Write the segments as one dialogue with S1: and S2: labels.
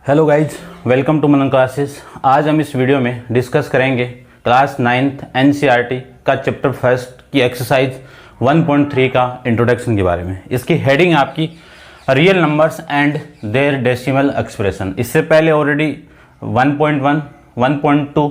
S1: Hello guys, welcome to Manan classes. आज हम इस वीडियो में डिस्कस करेंगे क्लास 9th एनसीईआरटी का चैप्टर फर्स्ट की एक्सरसाइज 1.3 का इंट्रोडक्शन के बारे में। इसकी हेडिंग आपकी real numbers and their decimal expression. इससे पहले ऑलरेडी 1.1, 1.2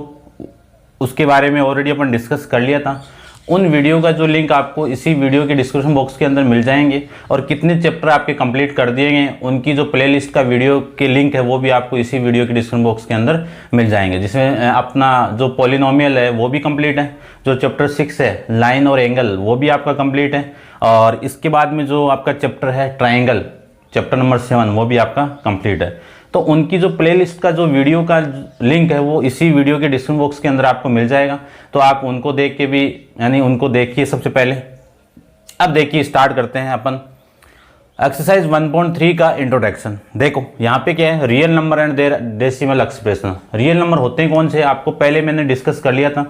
S1: उसके बारे में ऑलरेडी अपन डिस्कस कर लिया था। उन वीडियो का जो लिंक आपको इसी वीडियो के डिस्क्रिप्शन बॉक्स के अंदर मिल जाएंगे और कितने चैप्टर आपके कंप्लीट कर दिए गए उनकी जो प्लेलिस्ट का वीडियो के लिंक है वो भी आपको इसी वीडियो के डिस्क्रिप्शन बॉक्स के अंदर मिल जाएंगे, जिसमें अपना जो पॉलिनोमियल है वो भी कंप्लीट है, जो चैप्टर 6 है लाइन और एंगल वो भी आपका कंप्लीट है, और इसके बाद में जो आपका चैप्टर है ट्राइंगल चैप्टर नंबर 7 वो भी आपका कंप्लीट है। तो उनकी जो प्लेलिस्ट का जो वीडियो का लिंक है वो इसी वीडियो के डिस्क्रिप्शन बॉक्स के अंदर आपको मिल जाएगा, तो आप उनको देख के भी उनको देखिए सबसे पहले। अब देखिए स्टार्ट करते हैं अपन एक्सरसाइज 1.3 का इंट्रोडक्शन। देखो यहाँ पे क्या है, real number and their decimal expression. Real number होते हैं कौन से, आपको पहले मैंने डिस्कस कर लिया था,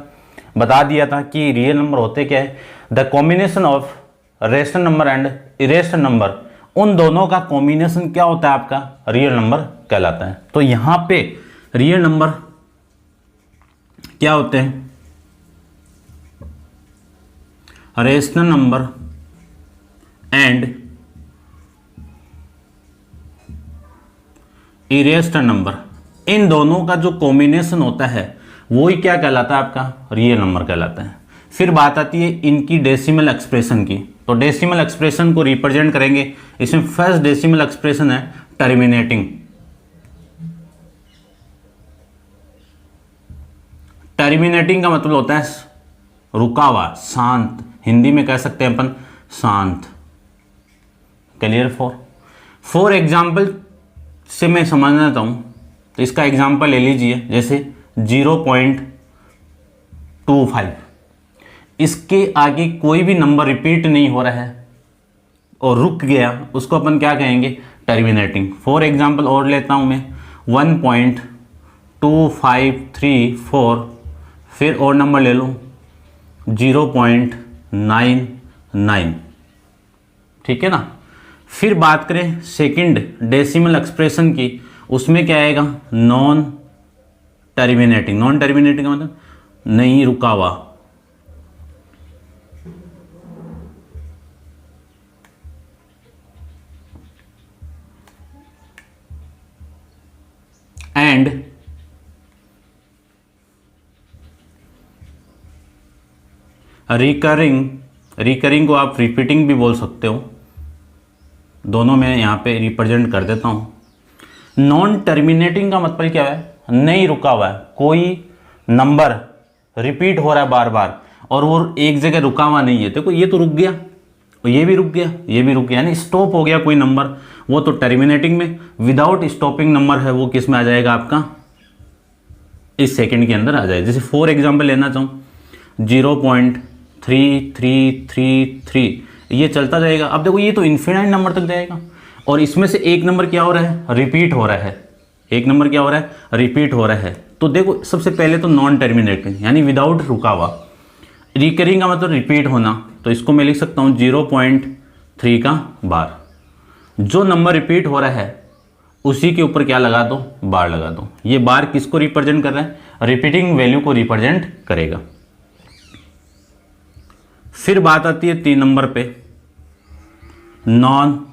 S1: बता दिया था कि रियल नंबर होते क्या है, the combination of rational number and irrational number, उन दोनों का कॉम्बिनेशन क्या होता है आपका रियल नंबर कहलाता है। तो यहां पे रियल नंबर क्या होते हैं, rational number and irrational number, इन दोनों का जो कॉम्बिनेशन होता है वो ही क्या कहलाता है आपका रियल नंबर कहलाता है। फिर बात आती है इनकी डेसिमल एक्सप्रेशन की। तो डेसिमल एक्सप्रेशन को रिप्रेजेंट करेंगे, इसमें फर्स्ट डेसिमल एक्सप्रेशन है टर्मिनेटिंग। टर्मिनेटिंग का मतलब होता है रुका हुआ, शांत, हिंदी में कह सकते हैं अपन शांत। क्लियर। फॉर एग्जाम्पल से मैं समझना चाहता हूं तो इसका एग्जाम्पल ले लीजिए, जैसे 0.25, इसके आगे कोई भी नंबर रिपीट नहीं हो रहा है और रुक गया, उसको अपन क्या कहेंगे टर्मिनेटिंग। फॉर एग्जाम्पल और लेता हूं मैं 1.2534, फिर और नंबर ले लूं 0.99, ठीक है ना। फिर बात करें सेकंड डेसिमल एक्सप्रेशन की, उसमें क्या आएगा नॉन टर्मिनेटिंग। नॉन टर्मिनेटिंग का मतलब नहीं रुका हुआ, एंड रिकरिंग को आप रिपीटिंग भी बोल सकते हो, दोनों में यहां पे रिप्रेजेंट कर देता हूं। नॉन टर्मिनेटिंग का मतलब क्या है, नहीं रुका हुआ है, कोई नंबर रिपीट हो रहा है बार बार और वो एक जगह रुका हुआ नहीं है। देखो ये तो रुक गया, ये भी रुक गया, ये भी रुक गया, यानी स्टॉप हो गया कोई नंबर, वो तो टर्मिनेटिंग में। विदाउट स्टॉपिंग नंबर है वो किस में आ जाएगा आपका इस सेकंड के अंदर आ जाएगा। जैसे फॉर एग्जांपल लेना चाहूँ 0.3333, ये चलता जाएगा। अब देखो ये तो इन्फिनाइट नंबर तक जाएगा और इसमें से एक नंबर क्या हो रहा है रिपीट हो रहा है, एक नंबर क्या हो रहा है रिपीट हो रहा है। तो देखो सबसे पहले तो नॉन टर्मिनेटिंग यानी विदाउट रुका हुआ। रिकरिंग का मतलब रिपीट होना, तो इसको मैं लिख सकता हूँ 0.3 का बार। जो नंबर रिपीट हो रहा है उसी के ऊपर क्या लगा दो, बार लगा दो। ये बार किसको रिप्रेजेंट कर रहा है, रिपीटिंग वैल्यू को रिप्रेजेंट करेगा। फिर बात आती है 3 नंबर पे, non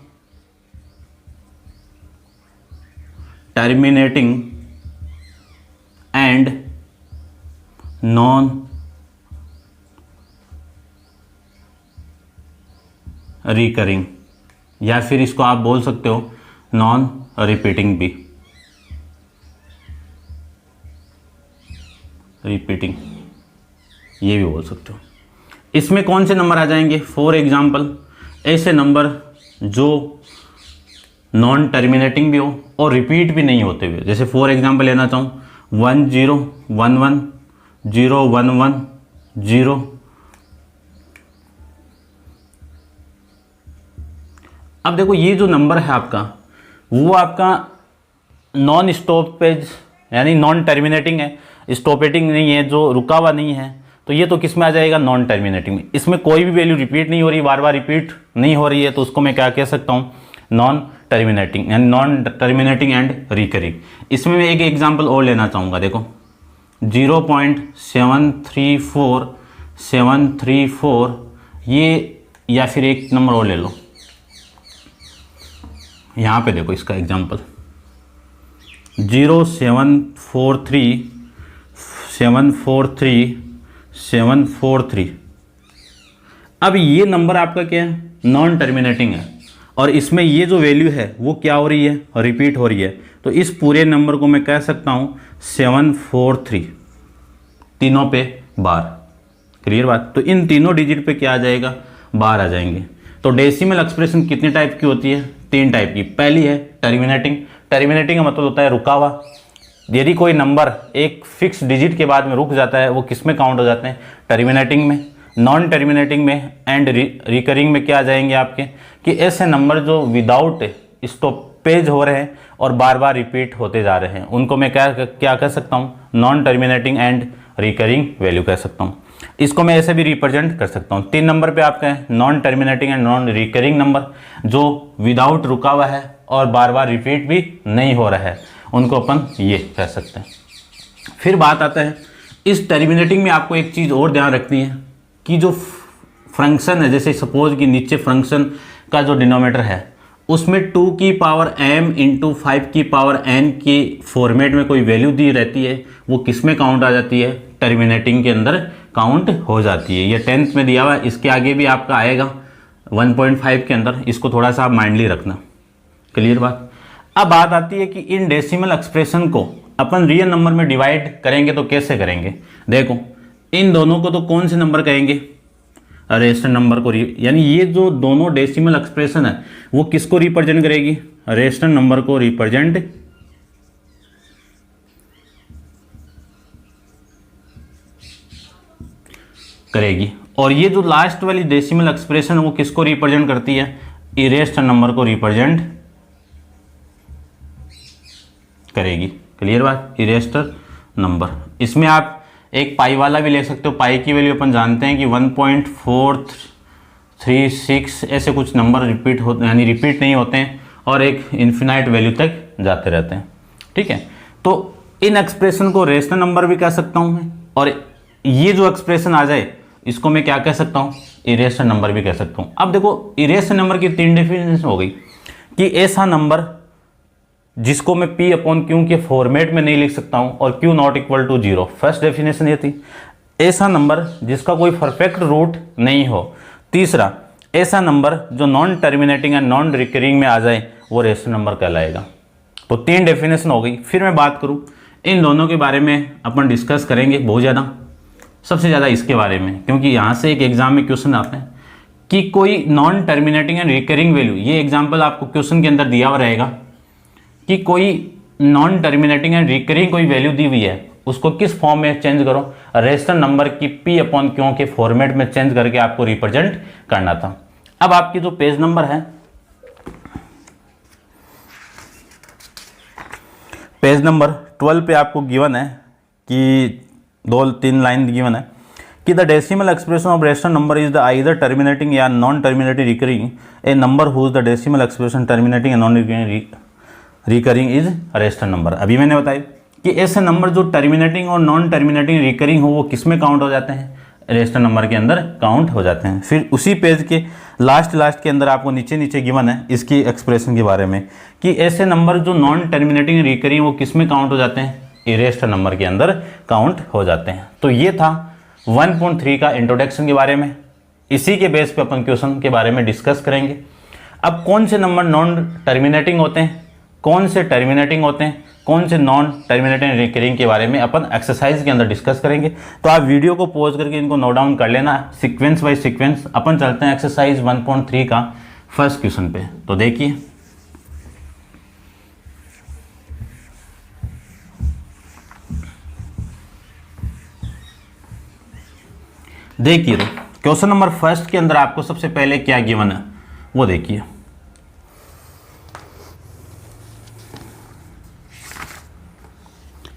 S1: terminating and non recurring, या फिर इसको आप बोल सकते हो नॉन रिपीटिंग भी, रिपीटिंग ये भी बोल सकते हो। इसमें कौन से नंबर आ जाएंगे, फॉर एग्जाम्पल ऐसे नंबर जो नॉन टर्मिनेटिंग भी हो और रिपीट भी नहीं होते हुए। जैसे फॉर एग्जाम्पल लेना चाहूँ 1011 0110। अब देखो ये जो नंबर है आपका वो आपका नॉन स्टॉपेज यानी नॉन टर्मिनेटिंग है, स्टॉपेटिंग नहीं है, जो रुका हुआ नहीं है, तो ये तो किस में आ जाएगा नॉन टर्मिनेटिंग में। इसमें कोई भी वैल्यू रिपीट नहीं हो रही, बार बार रिपीट नहीं हो रही है, तो उसको मैं क्या कह सकता हूँ नॉन टर्मिनेटिंग यानी नॉन टर्मिनेटिंग एंड रिकरिंग। इसमें मैं एक एग्जांपल और लेना चाहूँगा, देखो 0.734734 ये, या फिर एक नंबर और ले लो, यहाँ पे देखो इसका एग्जांपल 0743743 अब ये नंबर आपका क्या है, नॉन टर्मिनेटिंग है, और इसमें ये जो वैल्यू है वो क्या हो रही है, रिपीट हो रही है। तो इस पूरे नंबर को मैं कह सकता हूँ 743, तीनों पे बार। क्लियर बात। तो इन तीनों डिजिट पे क्या आ जाएगा, बार आ जाएंगे। तो डेसिमल एक्सप्रेशन कितने टाइप की होती है, 3 टाइप की। पहली है टर्मिनेटिंग। टर्मिनेटिंग का मतलब होता है रुका हुआ। यदि कोई नंबर एक फिक्स डिजिट के बाद में रुक जाता है, वो किस में काउंट हो जाते हैं, टर्मिनेटिंग में। नॉन टर्मिनेटिंग में एंड रिकरिंग में क्या आ जाएंगे आपके, कि ऐसे नंबर जो विदाउट स्टॉपेज हो रहे हैं और बार बार रिपीट होते जा रहे हैं, उनको मैं क्या कह सकता हूँ, non terminating and recurring value कह सकता हूँ। इसको मैं ऐसे भी रिप्रेजेंट कर सकता हूँ। 3 नंबर पे आपका है non terminating and non recurring number, जो विदाउट रुका हुआ है और बार बार रिपीट भी नहीं हो रहा है, उनको अपन ये कह सकते हैं। फिर बात आता है इस टर्मिनेटिंग में आपको एक चीज़ और ध्यान रखनी है कि जो फंक्शन है, जैसे सपोज कि नीचे फंक्शन का जो डिनोमिनेटर है उसमें 2 की पावर m इंटू 5 की पावर n के फॉर्मेट में कोई वैल्यू दी रहती है, वो किस में काउंट आ जाती है, टर्मिनेटिंग के अंदर काउंट हो जाती है। ये 10th में दिया हुआ है, इसके आगे भी आपका आएगा 1.5 के अंदर, इसको थोड़ा सा आप माइंडली रखना। क्लियर बात। अब बात आती है कि इन डेसिमल एक्सप्रेशन को अपन रियल नंबर में डिवाइड करेंगे तो कैसे करेंगे। देखो इन दोनों को तो कौन से नंबर कहेंगे, रेशनल नंबर को, यानी ये जो दोनों डेसिमल एक्सप्रेशन है वो किसको रिप्रेजेंट करेगी, रेशनल नंबर को रिप्रेजेंट करेगी। और ये जो लास्ट वाली डेसिमल एक्सप्रेशन वो किसको रिप्रेजेंट करती है, इरेशनल नंबर को रिप्रेजेंट करेगी। क्लियर बात, इरेशनल नंबर। इसमें आप एक पाई वाला भी ले सकते हो। पाई की वैल्यू अपन जानते हैं कि 1.436 ऐसे कुछ नंबर रिपीट होते हैं, यानी रिपीट नहीं होते हैं और एक इन्फिनाइट वैल्यू तक जाते रहते हैं। ठीक है, तो इन एक्सप्रेशन को रेशनल नंबर भी कह सकता हूं मैं, और ये जो एक्सप्रेशन आ जाए इसको मैं क्या कह सकता हूं, इरेशनल नंबर भी कह सकता हूं। अब देखो इरेशनल नंबर की 3 डेफिनेशन हो गई कि ऐसा नंबर जिसको मैं P अपॉन Q के फॉर्मेट में नहीं लिख सकता हूं और Q not equal to 0। First definition ये थी। ऐसा नंबर जिसका कोई परफेक्ट रूट नहीं हो। तीसरा, ऐसा नंबर जो non terminating and non recurring में आ जाए वो रेशनल नंबर कहलाएगा। तो 3 डेफिनेशन हो गई। फिर मैं बात करूं इन दोनों के बारे में अपन डिस्कस करेंगे बहुत ज़्यादा, सबसे ज़्यादा इसके बारे में, क्योंकि यहाँ से एक एग्जाम में क्वेश्चन आते हैं कि कोई non terminating and recurring value, ये एग्जाम्पल आपको क्वेश्चन के अंदर दिया हुआ रहेगा कि कोई नॉन टर्मिनेटिंग एंड रिकरिंग कोई वैल्यू दी हुई है, उसको किस फॉर्म में चेंज करो, रेशनल नंबर की P अपॉन Q के फॉर्मेट में चेंज करके आपको रिप्रेजेंट करना था। अब आपकी जो पेज नंबर है, पेज नंबर 12 पे आपको गिवन है कि 2-3 लाइन गिवन है कि the decimal expression of rational number is the either terminating या non terminating recurring a number whose the decimal expression terminating and non recurring is rational number. अभी मैंने बताया कि ऐसे नंबर जो टर्मिनेटिंग और नॉन टर्मिनेटिंग रिकरिंग हो वो किस में काउंट हो जाते हैं, रेशनल नंबर के अंदर काउंट हो जाते हैं। फिर उसी पेज के लास्ट के अंदर आपको नीचे गिवन है इसकी एक्सप्रेशन के बारे में कि ऐसे नंबर जो नॉन टर्मिनेटिंग रिकरिंग वो किस में काउंट हो जाते हैं, रेशनल नंबर के अंदर काउंट हो जाते हैं। तो ये था 1.3 का इंट्रोडक्शन के बारे में। इसी के बेस पे अपन क्वेश्चन के बारे में डिस्कस करेंगे। अब कौन से नंबर नॉन टर्मिनेटिंग होते हैं, कौन से टर्मिनेटिंग होते हैं, कौन से नॉन टर्मिनेटिंग रिकरिंग के बारे में अपन एक्सरसाइज के अंदर डिस्कस करेंगे। तो आप वीडियो को पॉज करके इनको नोट डाउन कर लेना सीक्वेंस बाय सीक्वेंस। अपन चलते हैं एक्सरसाइज 1.3 का फर्स्ट क्वेश्चन पे। तो देखिए, तो क्वेश्चन नंबर फर्स्ट के अंदर आपको सबसे पहले क्या गिवन है वो देखिए।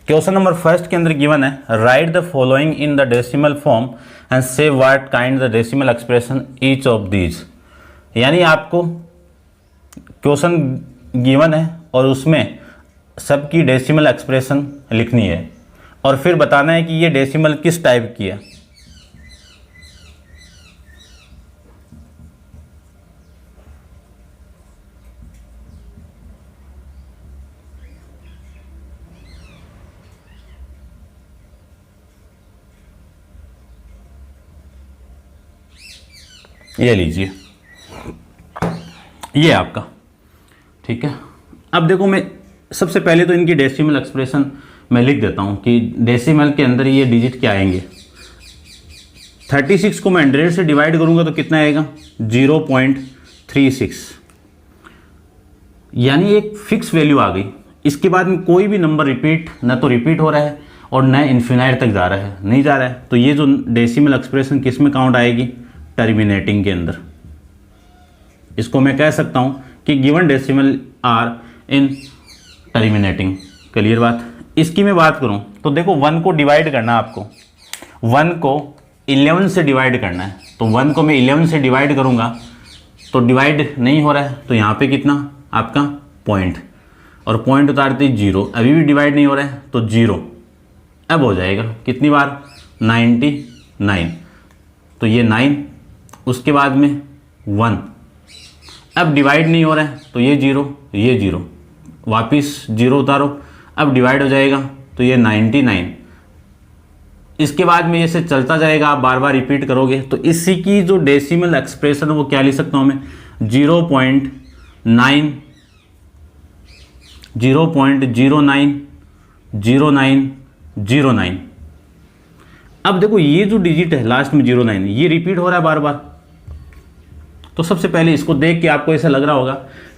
S1: क्वेश्चन नंबर फर्स्ट के अंदर गिवन है, राइट द फॉलोइंग इन the decimal form and say what kind the decimal expression each of these. यानी आपको क्वेश्चन गिवन है और उसमें सबकी डेसिमल एक्सप्रेशन लिखनी है और फिर बताना है कि ये डेसिमल किस टाइप की है। ये लीजिए, ये आपका, ठीक है। अब देखो, मैं सबसे पहले तो इनकी डेसिमल एक्सप्रेशन मैं लिख देता हूँ कि डेसिमल के अंदर ये डिजिट क्या आएंगे। 36 को मैं 100 से डिवाइड करूँगा तो कितना आएगा 0.36, यानी एक फिक्स वैल्यू आ गई। इसके बाद में कोई भी नंबर रिपीट ना तो रिपीट हो रहा है और न इन्फिनाइट तक जा रहा है, नहीं जा रहा है। तो ये जो डेसिमल एक्सप्रेशन किस में काउंट आएगी, टर्मिनेटिंग के अंदर। इसको मैं कह सकता हूँ कि given decimal are in terminating. Clear बात। इसकी मैं बात करूं तो देखो 1 को डिवाइड करना है आपको, 1 को 11 से डिवाइड करना है। तो 1 को मैं 11 से डिवाइड करूंगा तो डिवाइड नहीं हो रहा है, तो यहाँ पे कितना आपका पॉइंट, और पॉइंट उतारते ही 0, अभी भी डिवाइड नहीं हो रहा है तो 0। अब हो जाएगा कितनी बार 99, तो ये 9, उसके बाद में 1, अब डिवाइड नहीं हो रहा है तो ये 0, ये 0, वापिस 0 उतारो, अब डिवाइड हो जाएगा तो ये 99। इसके बाद में ये से चलता जाएगा, आप बार बार रिपीट करोगे तो इसी की जो डेसिमल एक्सप्रेशन है वो क्या लिख सकता हूँ मैं 0.090909। अब देखो ये जो डिजिट है लास्ट में 09, ये रिपीट हो रहा है बार बार। तो सबसे पहले इसको देख के आपको ऐसा लग रहा होगा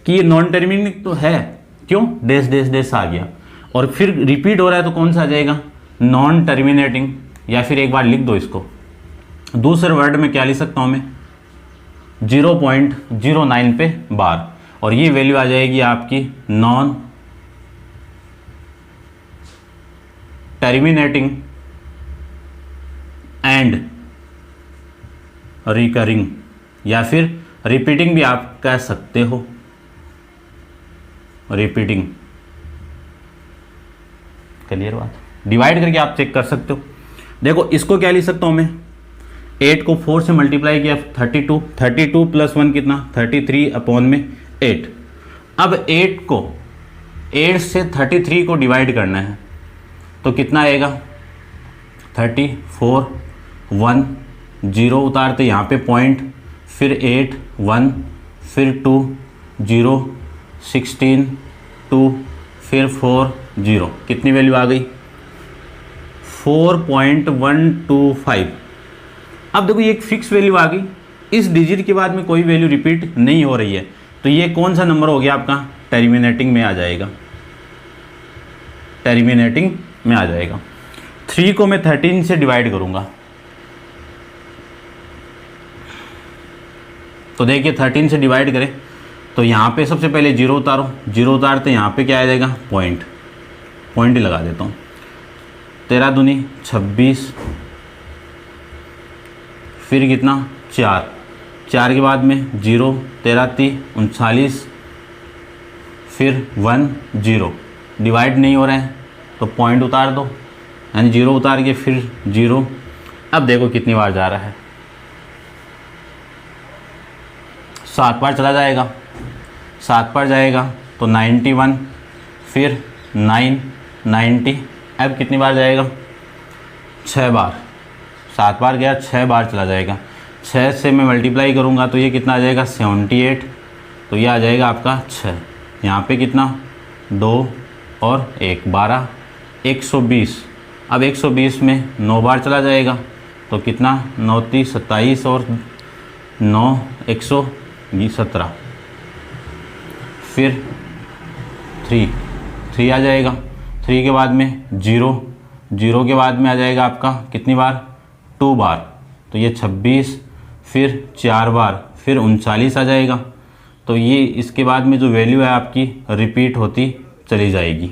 S1: कि ये नॉन टर्मिनेटिंग तो है, क्यों डैश डैश डैश आ गया, और फिर रिपीट हो रहा है तो कौन सा आ जाएगा नॉन टर्मिनेटिंग। या फिर एक बार लिख दो इसको, दूसरे वर्ड में क्या लिख सकता हूं मैं 0.09 पे बार, और ये वैल्यू आ जाएगी आपकी नॉन टर्मिनेटिंग एंड रिकरिंग, या फिर रिपीटिंग भी आप कह सकते हो, रिपीटिंग। क्लियर बात। डिवाइड करके आप चेक कर सकते हो। देखो इसको क्या लिख सकता हूं मैं, 8 को 4 से मल्टीप्लाई किया 32, 32 प्लस 1 कितना 33 अपॉन में 8। अब 8 को 8 से 33 को डिवाइड करना है तो कितना आएगा 34, 1, 0 उतारते यहाँ पे पॉइंट, फिर 8, 1, फिर 2, 0, 16, 2, फिर 4, 0, कितनी वैल्यू आ गई 4.125। अब देखो ये एक फिक्स वैल्यू आ गई, इस डिजिट के बाद में कोई वैल्यू रिपीट नहीं हो रही है, तो ये कौन सा नंबर हो गया आपका टर्मिनेटिंग में आ जाएगा, टर्मिनेटिंग में आ जाएगा। 3 को मैं 13 से डिवाइड करूंगा तो देखिए 13 से डिवाइड करें तो यहाँ पे सबसे पहले 0 उतारो, 0 उतारते यहाँ पे क्या आ जाएगा पॉइंट, पॉइंट ही लगा देता हूँ। 13 दूनी 26, फिर कितना 4, 4 के बाद में 0, 13 3 39, फिर 1, 0, डिवाइड नहीं हो रहे हैं तो पॉइंट उतार दो, यानी 0 उतार के फिर 0। अब देखो कितनी बार जा रहा है, 7 बार चला जाएगा, 7 बार जाएगा तो 91, फिर 9, 90। अब कितनी बार जाएगा 6 बार, 7 बार गया 6 बार चला जाएगा, 6 से मैं मल्टीप्लाई करूँगा तो ये कितना आ जाएगा 78, तो ये आ जाएगा आपका 6। यहाँ पे कितना 2 और 1 12, 120। अब 120 में 9 बार चला जाएगा तो कितना 9 30 27 और 9 117, फिर 3 आ जाएगा, 3 के बाद में 0, 0 के बाद में आ जाएगा आपका कितनी बार 2 बार, तो ये 26, फिर 4 बार, फिर 39 आ जाएगा। तो ये इसके बाद में जो वैल्यू है आपकी रिपीट होती चली जाएगी,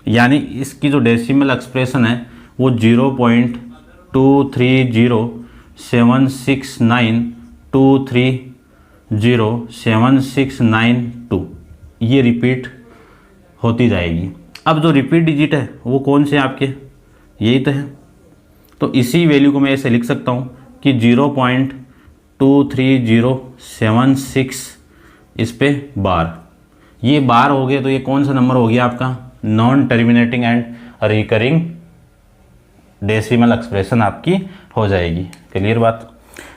S1: यानी इसकी जो डेसिमल एक्सप्रेशन है वो 0.23076923076992। ये रिपीट होती जाएगी। अब जो रिपीट डिजिट है वो कौन से आपके, यही तो है। तो इसी वैल्यू को मैं ऐसे लिख सकता हूँ कि 0.23076 इस पे बार, ये बार हो गए तो ये कौन सा नंबर हो गया आपका, non terminating and recurring decimal expression आपकी हो जाएगी। क्लियर बात।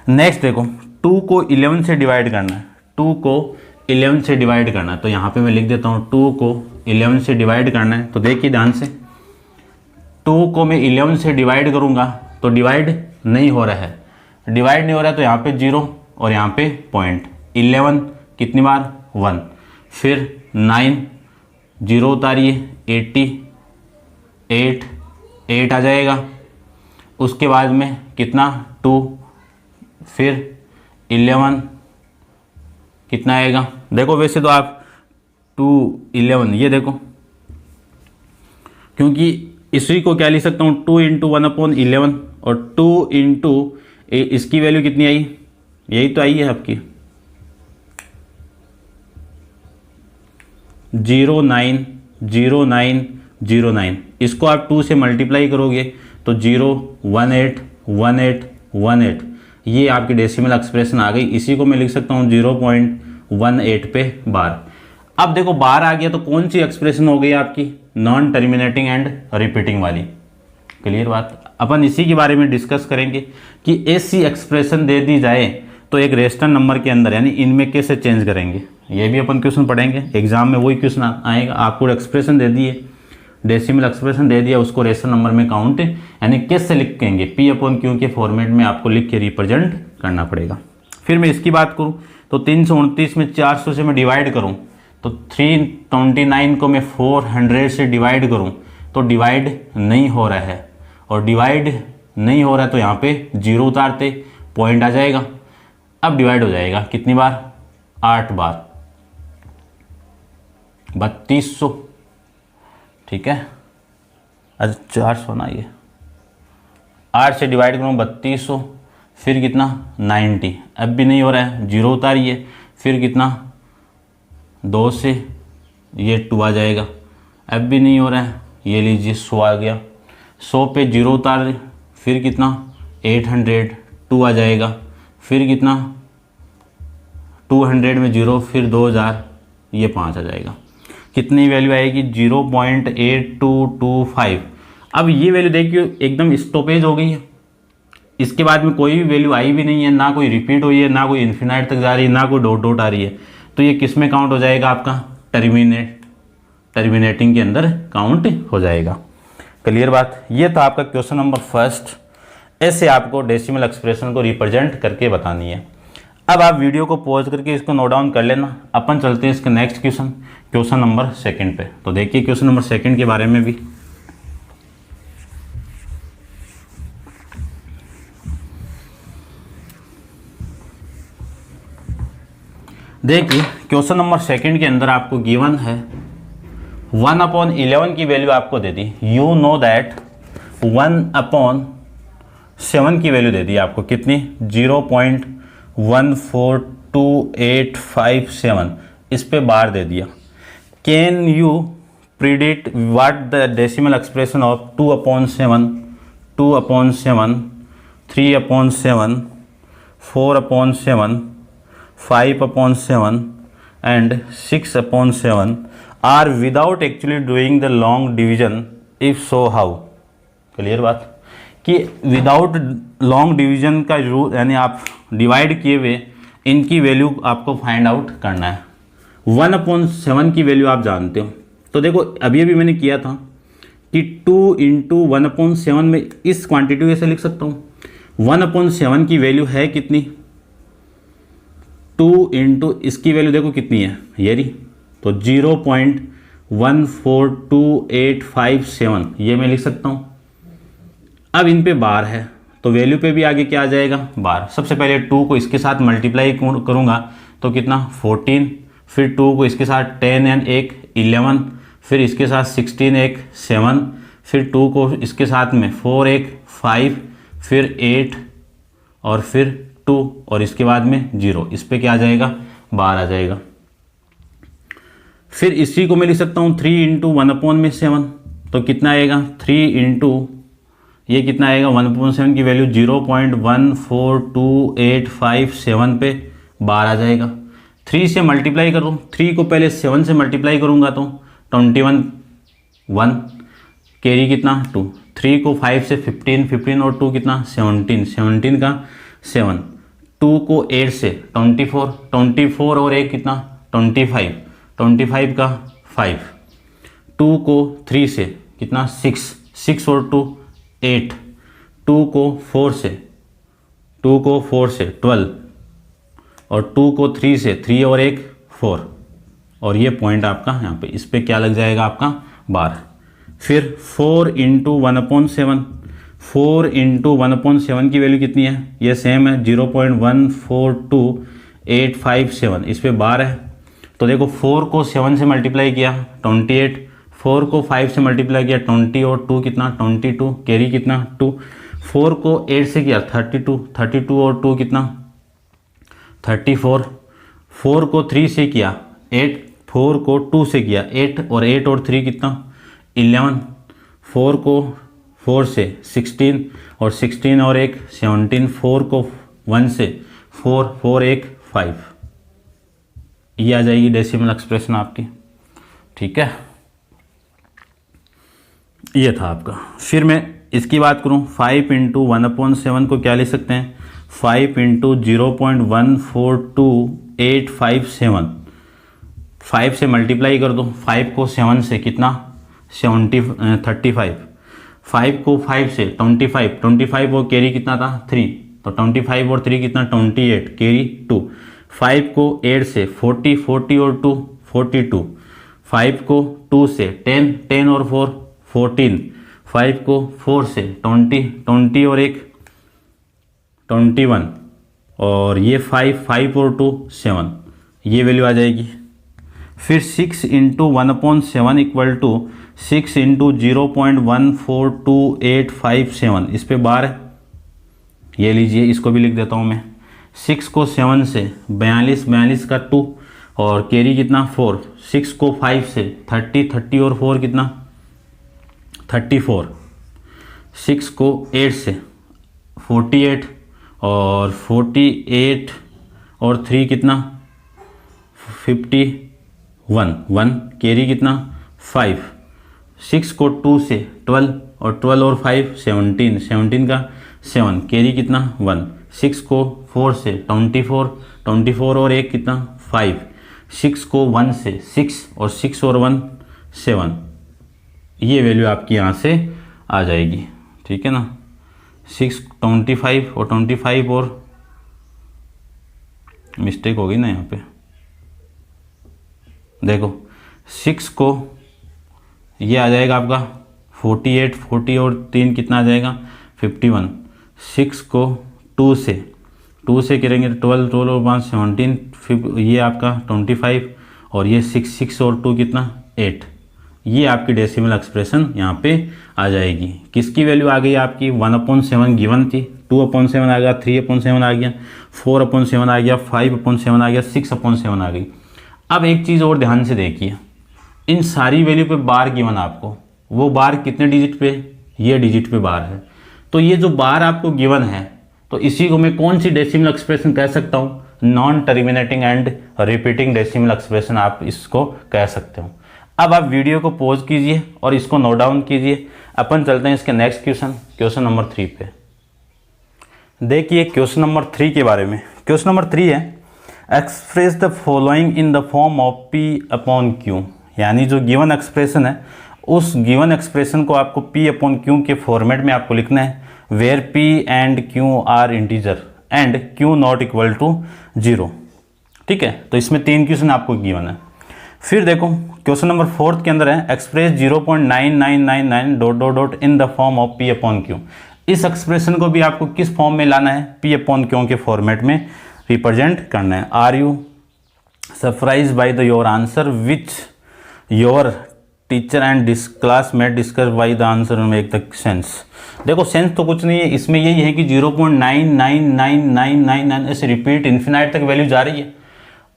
S1: नेक्स्ट देखो, 2 को 11 से डिवाइड करना है, 2 को 11 से डिवाइड करना है, तो यहाँ पे मैं लिख देता हूँ 2 को 11 से डिवाइड करना है। तो देखिए ध्यान से, 2 को मैं 11 से डिवाइड करूँगा तो डिवाइड नहीं हो रहा है, डिवाइड नहीं हो रहा है तो यहाँ पे 0 और यहाँ पे पॉइंट, 11 कितनी बार 1, फिर 9 0 उतारिए 80 8 आ जाएगा। उसके बाद में कितना 2, फिर 11 कितना आएगा, देखो वैसे तो आप 2 11 ये देखो, क्योंकि इसी को क्या लिख सकता हूँ 2 × 1/11 और 2 × इसकी वैल्यू कितनी आई, यही तो आई है आपकी 090909। इसको आप 2 से मल्टीप्लाई करोगे तो 0181818, ये आपकी डेसिमल एक्सप्रेशन आ गई। इसी को मैं लिख सकता हूँ 0.18 पे बार। अब देखो बार आ गया तो कौन सी एक्सप्रेशन हो गई आपकी, नॉन टर्मिनेटिंग एंड रिपीटिंग वाली। क्लियर बात। अपन इसी के बारे में डिस्कस करेंगे कि ऐसी एक्सप्रेशन दे दी जाए तो एक रेशनल नंबर के अंदर यानी इनमें कैसे चेंज करेंगे, ये भी अपन क्वेश्चन पढ़ेंगे। एग्जाम में वही क्वेश्चन आएगा, आपको एक्सप्रेशन दे दिए, डेसिमल एक्सप्रेशन दे दिया, उसको रेशनल नंबर में काउंट यानी कैसे लिखेंगे, P/Q के फॉर्मेट में आपको लिख के रिप्रेजेंट करना पड़ेगा। फिर मैं इसकी बात करूँ तो 329 में 400 से मैं डिवाइड करूँ तो 329 को मैं 400 से डिवाइड करूँ तो डिवाइड नहीं हो रहा है, और डिवाइड नहीं हो रहा है तो यहाँ पे 0 उतारते पॉइंट आ जाएगा। अब डिवाइड हो जाएगा कितनी बार, 8 बार, 3200, ठीक है। अच्छा 400 ना, ये 8 से डिवाइड करूँ 3200, फिर कितना 90, अब भी नहीं हो रहा है, 0 उतारिए, फिर कितना 2 से ये 2 आ जाएगा, अब भी नहीं हो रहा है, ये लीजिए 100 आ गया, 100 पे 0 उतार, फिर कितना 800, 2 आ जाएगा, फिर कितना 200 में 0, फिर 2000, ये 5 आ जाएगा। कितनी वैल्यू आएगी 0.8225। अब ये वैल्यू देखिए एकदम स्टॉपेज हो गई है, इसके बाद में कोई भी वैल्यू आई भी नहीं है, ना कोई रिपीट हुई है, ना कोई इन्फिनाइट तक जा रही है, ना कोई डॉट डॉट आ रही है, तो ये किस में काउंट हो जाएगा आपका, टर्मिनेटिंग के अंदर काउंट हो जाएगा। क्लियर बात। ये था आपका क्वेश्चन नंबर फर्स्ट। ऐसे आपको डेसिमल एक्सप्रेशन को रिप्रेजेंट करके बतानी है। अब आप वीडियो को पॉज करके इसको नोट डाउन कर लेना। अपन चलते हैं इसके नेक्स्ट क्वेश्चन नंबर सेकंड पे। तो देखिए क्वेश्चन नंबर सेकंड के बारे में भी देखिए। क्वेश्चन नंबर सेकंड के अंदर आपको गिवन है 1/11 की वैल्यू आपको दे दी। यू नो दैट 1/7 की वैल्यू दे दी आपको कितनी, 0.142857, इस पे बार दे दिया। Can you predict what the decimal expression of 2/7, 2/7, 3/7, 4/7, 5/7 and 6/7 are without actually doing the long division, if so how। Clear बात कि विदाउट लॉन्ग डिवीजन का रूल यानी आप डिवाइड किए हुए इनकी वैल्यू आपको फाइंड आउट करना है। 1/7 की वैल्यू आप जानते हो, तो देखो अभी अभी मैंने किया था कि 2 × 1/7 में इस क्वांटिटी को ऐसे लिख सकता हूँ। 1/7 की वैल्यू है कितनी, 2 × इसकी वैल्यू देखो कितनी है, ये रही, तो 0.142857 ये मैं लिख सकता हूँ। अब इन पे बार है तो वैल्यू पे भी आगे क्या आ जाएगा, बार। सबसे पहले 2 को इसके साथ मल्टीप्लाई करूँगा तो कितना 14, फिर 2 को इसके साथ 10 and 1 11, फिर इसके साथ 16 1 7, फिर 2 को इसके साथ में 4 1 5, फिर 8 और फिर 2 और इसके बाद में 0, इस पे क्या आ जाएगा, बार आ जाएगा। फिर इसी को मैं लिख सकता हूँ 3 इंटू 1/7, तो कितना आएगा 3 इंटू ये कितना आएगा 1/7 की वैल्यू 0.142857 पे बार आ जाएगा। 3 से मल्टीप्लाई करूँ, 3 को पहले 7 से मल्टीप्लाई करूँगा तो 21 1, कैरी कितना 2, 3 को 5 से 15, 15 और 2 कितना 17, 17 का 7, 2 को 8 से 24, 24 और 1 कितना 25, 25 का 5, 2 को 3 से कितना 6, 6 और 2 8, 2 को 4 से 12 और 2 को 3 से 3 और 1 4, और ये पॉइंट आपका यहाँ पे, इस पे क्या लग जाएगा आपका बार। फिर 4 इंटू 1/7, 4 इंटू 1/7 की वैल्यू कितनी है, ये सेम है 0.142857, इस पे बार है। तो देखो 4 को 7 से मल्टीप्लाई किया 28, 4 को 5 से मल्टीप्लाई किया 20 और 2 कितना 22, कैरी कितना 2, 4 को 8 से किया 32, 32 और 2 कितना 34, 4 को 3 से किया 8, 4 को 2 से किया 8 और 8 और 3 कितना 11, 4 को 4 से 16 और 16 और 1 17, 4 को 1 से 4, 4 1 5, ये आ जाएगी डेसिमल एक्सप्रेशन आपकी। ठीक है, ये था आपका। फिर मैं इसकी बात करूं 5 इंटू 1/7 को क्या लिख सकते हैं 5 इंटू 0.142857, 5 से मल्टीप्लाई कर दो, 5 को 7 से कितना 35, 5 को 5 से 25, 25 और कैरी कितना था 3, तो 25 और 3 कितना 28, कैरी 2, 5 को 8 से 40, 40 और 2 42, 5 को 2 से 10, 10 और 4 14, 5 को 4 से 20, 20 और 1 21, और ये 5, 5 और 2 7, ये वैल्यू आ जाएगी। फिर 6 इंटू 1/7 इक्वल टू 6 इंटू 0.142857, इस पे बार है, ये लीजिए, इसको भी लिख देता हूँ मैं। 6 को 7 से 42, 42 का 2 और कैरी कितना 4, 6 को 5 से 30, 30 और 4 कितना 34, 6 को 8 से 48 और 48 और 3 कितना 51, 1 कैरी कितना 5, 6 को 2 से 12 और 12 और 5 17, 17 का 7 कैरी कितना 1, 6 को 4 से 24, 24 और 1 कितना 5, 6 को 1 से 6 और 6 और 1 7, ये वैल्यू आपकी यहाँ से आ जाएगी। ठीक है ना, 6 25 और 25 और मिस्टेक होगी ना यहाँ पे, देखो 6 को ये आ जाएगा आपका 48, 40 और 3 कितना आ जाएगा 51, 6 को 2 से करेंगे 12, 12 और 5 17, फिर ये आपका 25 और ये 6, 6 और 2 कितना 8, ये आपकी डेसिमल एक्सप्रेशन यहाँ पे आ जाएगी। किसकी वैल्यू आ गई आपकी 1/7 गिवन थी, 2/7 आ गया, 3/7 आ गया, 4/7 आ गया, 5/7 आ गया, 6/7 आ गई। अब एक चीज़ और ध्यान से देखिए, इन सारी वैल्यू पे बार गिवन आपको, वो बार कितने डिजिट पे, ये डिजिट पे बार है, तो ये जो बार आपको गिवन है तो इसी को मैं कौन सी डेसिमल एक्सप्रेशन कह सकता हूँ, non terminating and repeating decimal expression आप इसको कह सकते हो। अब आप वीडियो को पॉज कीजिए और इसको नोट डाउन कीजिए, अपन चलते हैं इसके नेक्स्ट क्वेश्चन नंबर 3 पे। देखिए क्वेश्चन नंबर 3 के बारे में। क्वेश्चन नंबर 3 है एक्सप्रेस द फॉलोइंग इन द फॉर्म ऑफ P/Q, यानी जो गिवन एक्सप्रेशन है उस गिवन एक्सप्रेशन को आपको P/Q के फॉर्मेट में आपको लिखना है, where P and Q are integer and Q not equal to 0। ठीक है, तो इसमें 3 क्वेश्चन आपको गिवन है। फिर देखो क्वेश्चन नंबर 4 के अंदर है express 0.9999 dot dot dot in the form of P/Q। इस एक्सप्रेशन को भी आपको किस फॉर्म में लाना है, P/Q के फॉर्मेट में रिप्रेजेंट करना है। Are you surprise by the your answer which your teacher and classmate discuss by the answer make the sense. देखो सेंस तो कुछ नहीं है, इसमें यही है कि 0.999999 ऐसे रिपीट इन्फिनाइट तक वैल्यू जा रही है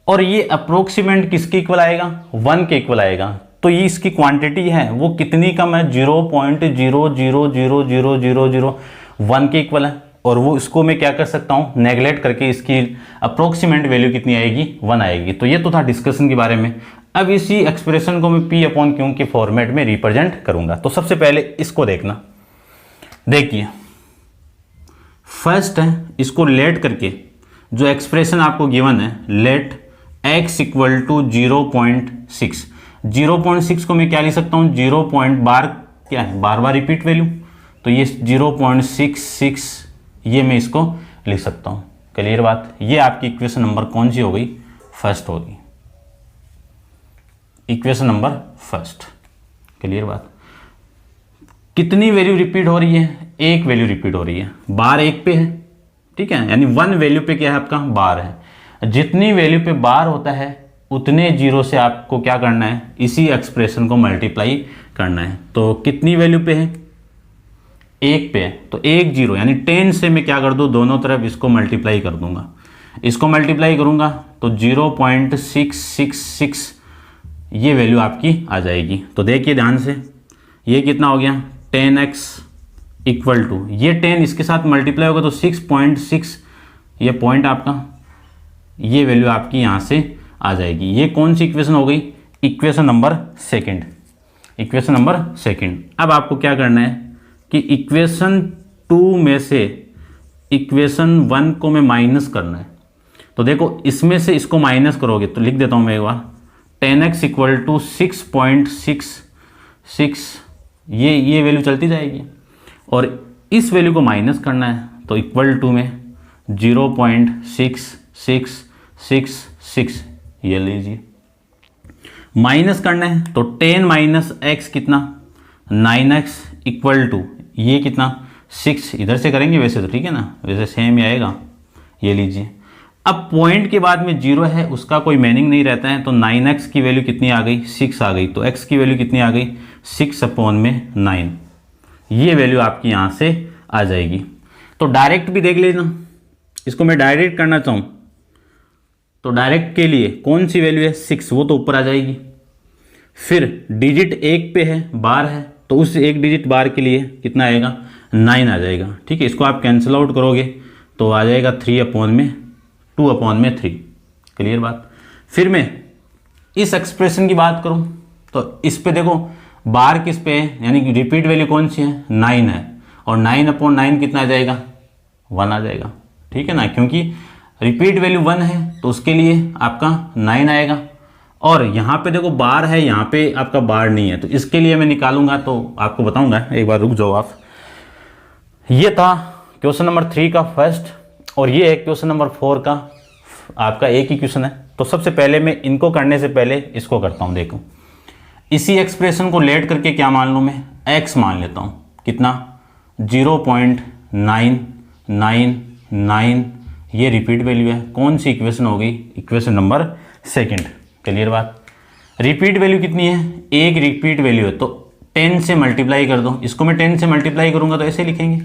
S1: और ये अप्रोक्सीमेट किसके इक्वल आएगा, 1 के इक्वल आएगा। तो ये इसकी क्वांटिटी है वो कितनी कम है, 0.0000001 के इक्वल है। और वो इसको मैं क्या कर सकता हूँ, नेगलेक्ट करके इसकी अप्रोक्सीमेट वैल्यू कितनी आएगी, 1 आएगी। तो ये तो था डिस्कशन के बारे में। अब इसी एक्सप्रेशन को मैं P/Q के फॉर्मेट में रिप्रेजेंट करूंगा। तो सबसे पहले इसको देखना, देखिए फर्स्ट है, इसको लेट करके जो एक्सप्रेशन आपको गिवन है, लेट x इक्वल टू 0.6, 0.6 को मैं क्या लिख सकता हूँ, 0 पॉइंट बार क्या है, बार बार रिपीट वैल्यू, तो ये 0.66 ये मैं इसको लिख सकता हूँ। क्लियर बात। ये आपकी इक्वेशन नंबर कौन सी हो गई, फर्स्ट होगी, इक्वेशन नंबर फर्स्ट। क्लियर बात। कितनी वैल्यू रिपीट हो रही है, एक वैल्यू रिपीट हो रही है, बार 1 पे है, ठीक है, यानी 1 वैल्यू पे क्या है आपका, बार है। जितनी वैल्यू पे बार होता है उतने जीरो से आपको क्या करना है, इसी एक्सप्रेशन को मल्टीप्लाई करना है। तो कितनी वैल्यू पे है, 1 पे है, तो 1 0 यानी 10 से मैं क्या कर दूँ, दोनों तरफ इसको मल्टीप्लाई कर दूंगा। इसको मल्टीप्लाई करूंगा तो 0.666 ये वैल्यू आपकी आ जाएगी। तो देखिए ध्यान से, ये कितना हो गया, 10x इक्वल टू, ये 10 इसके साथ मल्टीप्लाई होगा तो 6.6, ये पॉइंट आपका, ये वैल्यू आपकी यहाँ से आ जाएगी। ये कौन सी इक्वेशन हो गई, equation number second, equation number second. अब आपको क्या करना है कि इक्वेशन 2 में से इक्वेशन 1 को मैं माइनस करना है। तो देखो इसमें से इसको माइनस करोगे तो लिख देता हूँ मैं एक बार, 10x इक्वल टू 6.66, ये वैल्यू चलती जाएगी और इस वैल्यू को माइनस करना है तो इक्वल टू में 0.6666 ये लीजिए, माइनस करना है तो 10 माइनस x कितना, 9x इक्वल टू ये कितना, 6, इधर से करेंगे वैसे तो ठीक है ना, वैसे सेम ही आएगा, ये लीजिए। अब पॉइंट के बाद में 0 है, उसका कोई मीनिंग नहीं रहता है, तो 9x की वैल्यू कितनी आ गई, 6 आ गई, तो x की वैल्यू कितनी आ गई, 6/9, ये वैल्यू आपकी यहाँ से आ जाएगी। तो डायरेक्ट भी देख लेना, इसको मैं डायरेक्ट करना चाहूँ तो डायरेक्ट के लिए कौन सी वैल्यू है, 6, वो तो ऊपर आ जाएगी। फिर डिजिट 1 पे है, बार है, तो उस एक डिजिट बार के लिए कितना आएगा, 9 आ जाएगा। ठीक है, इसको आप कैंसिल आउट करोगे तो आ जाएगा 2/3। क्लियर बात। फिर मैं इस एक्सप्रेशन की बात करूं तो इस पे देखो बार किस पे है, यानी कि रिपीट वैल्यू कौन सी है, 9 है, और 9/9 कितना आ जाएगा, 1 आ जाएगा। ठीक है ना, क्योंकि रिपीट वैल्यू 1 है तो उसके लिए आपका 9 आएगा। और यहाँ पे देखो बार है, यहाँ पे आपका बार नहीं है, तो इसके लिए मैं निकालूंगा तो आपको बताऊंगा, एक बार रुक जाओ आप। ये था क्वेश्चन नंबर 3 का फर्स्ट, और ये है क्वेश्चन नंबर 4 का, आपका एक ही क्वेश्चन है। तो सबसे पहले मैं इनको करने से पहले इसको करता हूँ। देखो इसी एक्सप्रेशन को लेट करके क्या मान लूँ मैं, x मान लेता हूँ, कितना, 0.999, ये रिपीट वैल्यू है। कौन सी इक्वेशन हो गई, इक्वेशन नंबर सेकंड। क्लियर बात। रिपीट वैल्यू कितनी है, एक रिपीट वैल्यू है, तो 10 से मल्टीप्लाई कर दो। इसको मैं 10 से मल्टीप्लाई करूंगा तो ऐसे लिखेंगे,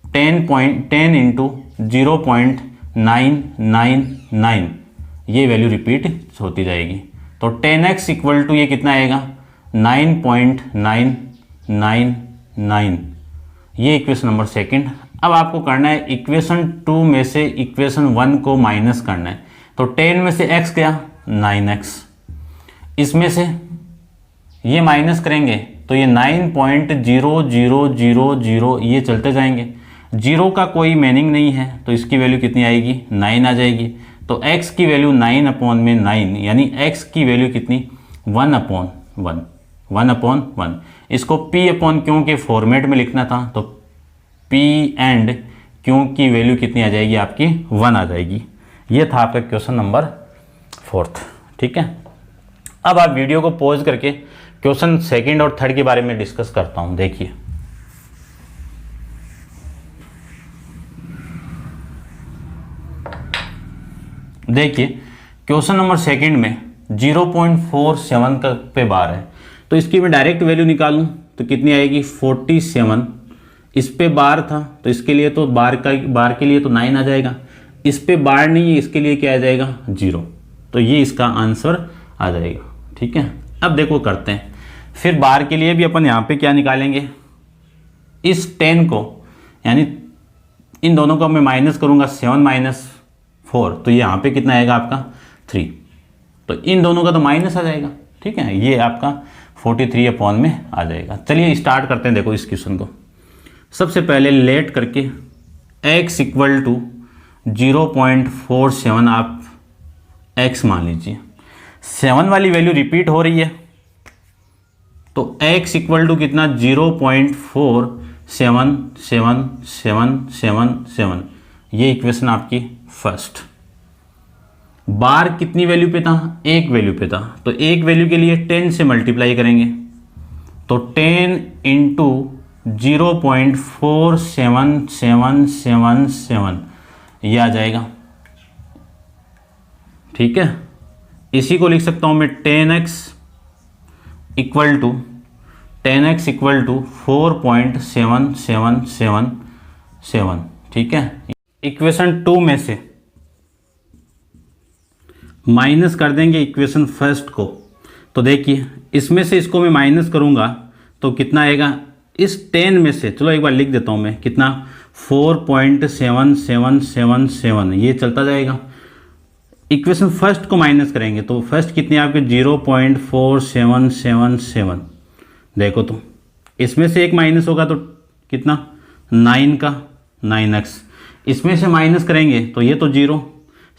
S1: 10 इंटू 0.999, ये वैल्यू रिपीट होती जाएगी। तो 10x इक्वल टू ये कितना आएगा, 9.999, ये इक्वेशन नंबर सेकंड। अब आपको करना है इक्वेशन 2 में से इक्वेशन 1 को माइनस करना है। तो 10 में से x गया, 9x, इसमें से ये माइनस करेंगे तो ये 9.0000 ये चलते जाएंगे, 0 का कोई मीनिंग नहीं है, तो इसकी वैल्यू कितनी आएगी, 9 आ जाएगी। तो x की वैल्यू 9/9, यानी x की वैल्यू कितनी, 1/1। इसको P/Q के फॉर्मेट में लिखना था, तो P एंड Q की वैल्यू कितनी आ जाएगी आपकी, 1 आ जाएगी। ये था आपका क्वेश्चन नंबर 4। ठीक है, अब आप वीडियो को पॉज करके क्वेश्चन सेकंड और थर्ड के बारे में डिस्कस करता हूं। देखिए क्वेश्चन नंबर सेकंड में 0.47 का पे बार है, तो इसकी मैं डायरेक्ट वैल्यू निकालूं तो कितनी आएगी, 47। इस पे बार था तो इसके लिए तो बार के लिए तो 9 आ जाएगा। इस पे बार नहीं है, इसके लिए क्या आ जाएगा, 0। तो ये इसका आंसर आ जाएगा। ठीक है, अब देखो करते हैं। फिर बार के लिए भी अपन यहाँ पे क्या निकालेंगे, इस 10 को यानी इन दोनों को मैं माइनस करूँगा 7 माइनस 4, तो ये यहाँ पे कितना आएगा आपका 3, तो इन दोनों का तो माइनस आ जाएगा। ठीक है, ये आपका 43 अपॉन में आ जाएगा। चलिए स्टार्ट करते हैं। देखो इस क्वेश्चन को सबसे पहले लेट करके x इक्वल टू 0.47 आप x मान लीजिए। 7 वाली वैल्यू रिपीट हो रही है तो x इक्वल टू कितना 0.477777, ये इक्वेशन आपकी फर्स्ट। बार कितनी वैल्यू पे था, एक वैल्यू पे था, तो एक वैल्यू के लिए 10 से मल्टीप्लाई करेंगे तो 10 इंटू 0.47777 ये आ जाएगा। ठीक है, इसी को लिख सकता हूं मैं 10x इक्वल टू 4.7777। ठीक है, इक्वेशन 2 में से माइनस कर देंगे इक्वेशन फर्स्ट को, तो देखिए इसमें से इसको मैं माइनस करूंगा तो कितना आएगा, इस 10 में से, चलो एक बार लिख देता हूं मैं, कितना 4.7777, ये चलता जाएगा। इक्वेशन फर्स्ट को माइनस करेंगे तो फर्स्ट कितनी आपके 0.4777, देखो तो इसमें से एक माइनस होगा तो कितना 9 का 9x, इसमें से माइनस करेंगे तो ये तो 0,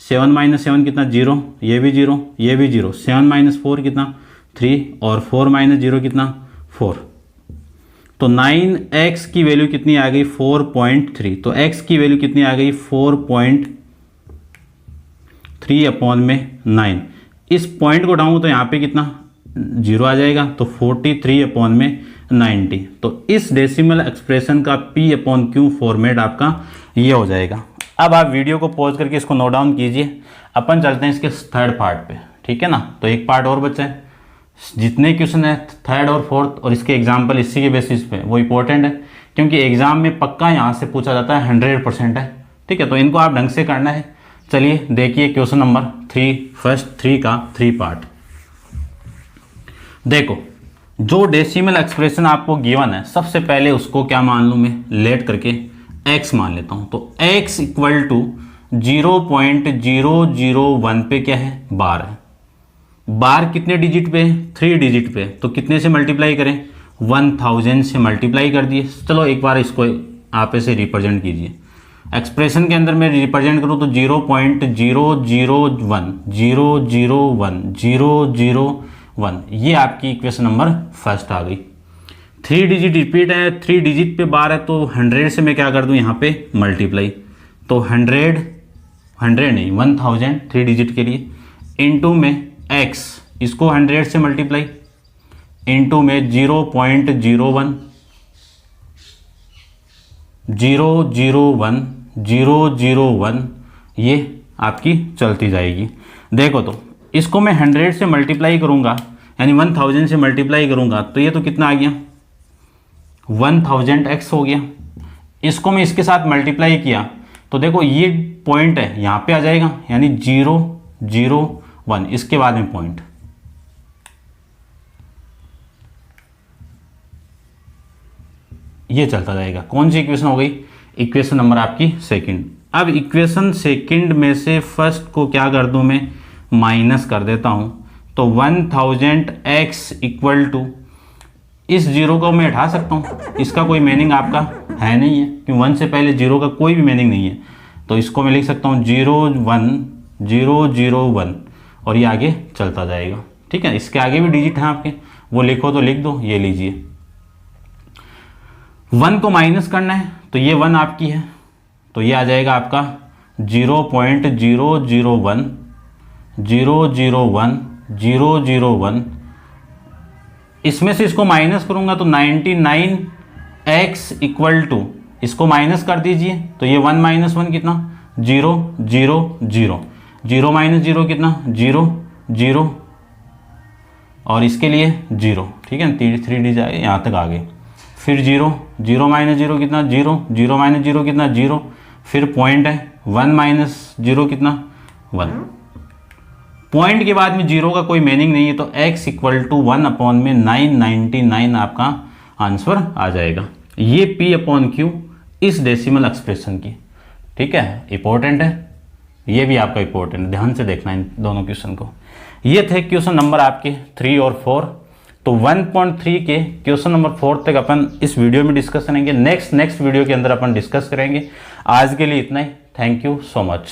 S1: 7 माइनस 7 कितना 0, ये भी 0, ये भी 0, 7 माइनस 4 कितना 3 और 4 माइनस 0 कितना 4, तो 9x की वैल्यू कितनी आ गई 4.3, तो x की वैल्यू कितनी आ गई 4.3 अपॉन में 9। इस पॉइंट को उठाऊँ तो यहाँ पे कितना 0 आ जाएगा, तो 43 अपॉन में 90, तो इस डेसिमल एक्सप्रेशन का p अपॉन क्यू फॉर्मेट आपका ये हो जाएगा। अब आप वीडियो को पॉज करके इसको नोट डाउन कीजिए, अपन चलते हैं इसके थर्ड पार्ट पे। ठीक है ना, तो एक पार्ट और बचा है, जितने क्वेश्चन है थर्ड और फोर्थ और इसके एग्जाम्पल इसी के बेसिस पे वो इंपॉर्टेंट है, क्योंकि एग्जाम में पक्का यहाँ से पूछा जाता है, 100% है। ठीक है, तो इनको आप ढंग से करना है। चलिए देखिए क्वेश्चन नंबर 3, फर्स्ट 3 का 3 पार्ट। देखो जो डेसिमल एक्सप्रेशन आपको गिवन है, सबसे पहले उसको क्या मान लूँ मैं, लेट करके x मान लेता हूँ, तो x इक्वल टू 0.001 पे क्या है, बार है। बार कितने डिजिट पे है, 3 डिजिट पे, तो कितने से मल्टीप्लाई करें, 1000 से मल्टीप्लाई कर दिए। चलो एक बार इसको आप ऐसे रिप्रेजेंट कीजिए, एक्सप्रेशन के अंदर मैं रिप्रेजेंट करूँ तो 0.001 ये आपकी इक्वेशन नंबर फर्स्ट आ गई। 3 डिजिट रिपीट है, 3 डिजिट पे बार है, तो 100 से मैं क्या कर दूं यहाँ पे मल्टीप्लाई, तो 100 नहीं 1000 3 डिजिट के लिए, इनटू में x, इसको 100 से मल्टीप्लाई, इनटू में 0.001 ये आपकी चलती जाएगी। देखो तो इसको मैं 100 से मल्टीप्लाई करूँगा यानी 1000 से मल्टीप्लाई करूँगा तो ये तो कितना आ गया 1000x हो गया। इसको मैं इसके साथ मल्टीप्लाई किया तो देखो ये पॉइंट है यहाँ पे आ जाएगा यानी 001, इसके बाद में पॉइंट, ये चलता जाएगा। कौन सी इक्वेशन हो गई, इक्वेशन नंबर आपकी सेकंड। अब इक्वेशन सेकंड में से फर्स्ट को क्या कर दूं मैं, माइनस कर देता हूं, तो 1000x इक्वल टू, इस जीरो को मैं हटा सकता हूं, इसका कोई मीनिंग आपका है नहीं है क्योंकि 1 से पहले जीरो का कोई भी मीनिंग नहीं है, तो इसको मैं लिख सकता हूं 01001 और ये आगे चलता जाएगा। ठीक है, इसके आगे भी डिजिट हैं आपके, वो लिखो तो लिख दो, ये लीजिए। 1 को माइनस करना है तो ये 1 आपकी है, तो ये आ जाएगा आपका 0.001 इसमें से इसको माइनस करूंगा तो 99x इक्वल टू, इसको माइनस कर दीजिए तो ये 1 माइनस 1 कितना 0 0 0, 0 माइनस 0 कितना 0 0 और इसके लिए 0। ठीक है, 3 डी जाए यहाँ तक आ गए, फिर 0 0 माइनस 0 कितना 0 0 माइनस 0 कितना 0, फिर पॉइंट है 1 माइनस 0 कितना 1, पॉइंट के बाद में जीरो का कोई मीनिंग नहीं है, तो x इक्वल टू 1/999 आपका आंसर आ जाएगा। ये p/q इस डेसिमल एक्सप्रेशन की, ठीक है, इंपॉर्टेंट है, ये भी आपका इंपॉर्टेंट है, ध्यान से देखना इन दोनों क्वेश्चन को। ये थे क्वेश्चन नंबर आपके 3 और 4। तो 1.3 के क्वेश्चन नंबर 4 तक अपन इस वीडियो में डिस्कस करेंगे। नेक्स्ट वीडियो के अंदर अपन डिस्कस करेंगे। आज के लिए इतना ही। Thank you so much.